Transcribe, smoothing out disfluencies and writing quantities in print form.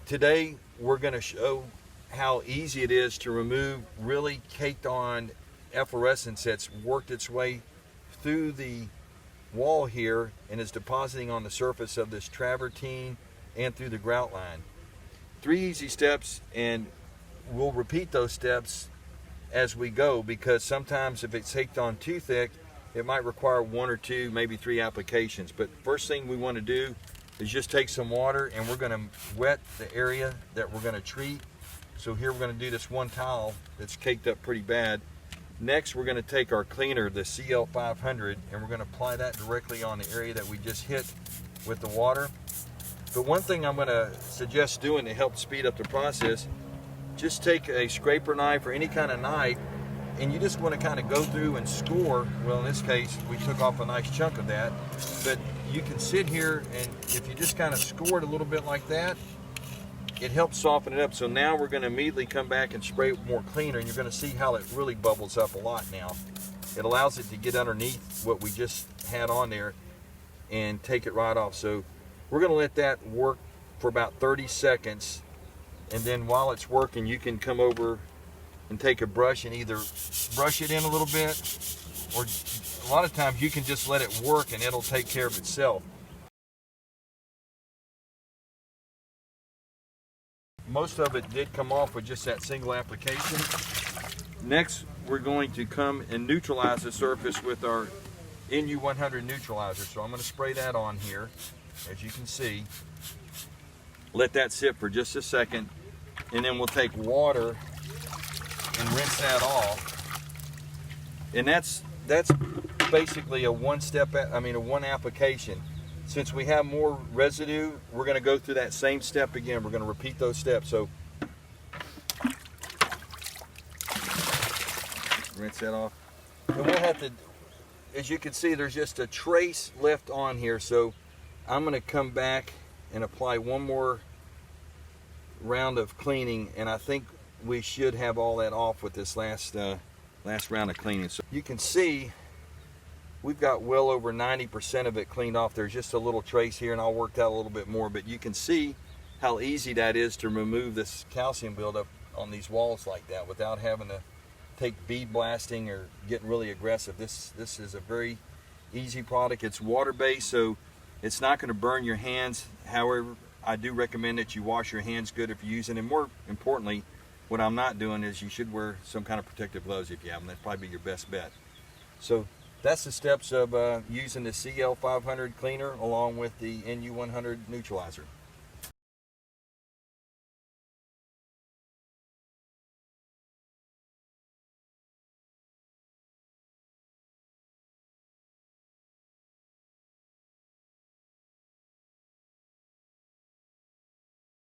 Today we're going to show how easy it is to remove really caked on efflorescence that's worked its way through the wall here and is depositing on the surface of this travertine and through the grout line. 3 easy steps, and we'll repeat those steps as we go, because sometimes if it's caked on too thick, it might require 1 or 2, maybe 3 applications. But first thing we want to do is just take some water, and we're going to wet the area that we're going to treat. So here we're going to do this one tile that's caked up pretty bad. Next, we're going to take our cleaner, the CL500, and we're going to apply that directly on the area that we just hit with the water. But one thing I'm going to suggest doing to help speed up the process, just take a scraper knife or any kind of knife, and you just want to kind of go through and score. Well, in this case, we took off a nice chunk of that, but you can sit here, and if you just kind of score it a little bit like that, it helps soften it up. So now we're going to immediately come back and spray with more cleaner, and you're going to see how it really bubbles up a lot now. It allows it to get underneath what we just had on there and take it right off. So we're going to let that work for about 30 seconds, and then while it's working, you can come over and take a brush and either brush it in a little bit, or a lot of times you can just let it work and it'll take care of itself. Most of it did come off with just that single application. Next, we're going to come and neutralize the surface with our NEUTRALIZER neutralizer. So I'm going to spray that on here, as you can see. Let that sit for just a second, and then we'll take water and rinse that off. And that's basically a one application. Since we have more residue, we're going to go through that same step again. We're going to repeat those steps. So rinse that off. And we'll have to, as you can see, there's just a trace left on here. So I'm going to come back and apply one more round of cleaning, and I think we should have all that off with this last round of cleaning. So you can see we've got well over 90% of it cleaned off. There's just a little trace here, and I'll work that a little bit more, but you can see how easy that is to remove this calcium buildup on these walls like that without having to take bead blasting or getting really aggressive. This is a very easy product. It's water-based, so it's not going to burn your hands. However, I do recommend that you wash your hands good if you're using it. And more importantly, what I'm not doing is you should wear some kind of protective gloves if you have them. That'd probably be your best bet. So that's the steps of using the CL500 cleaner along with the NEUTRALIZER neutralizer.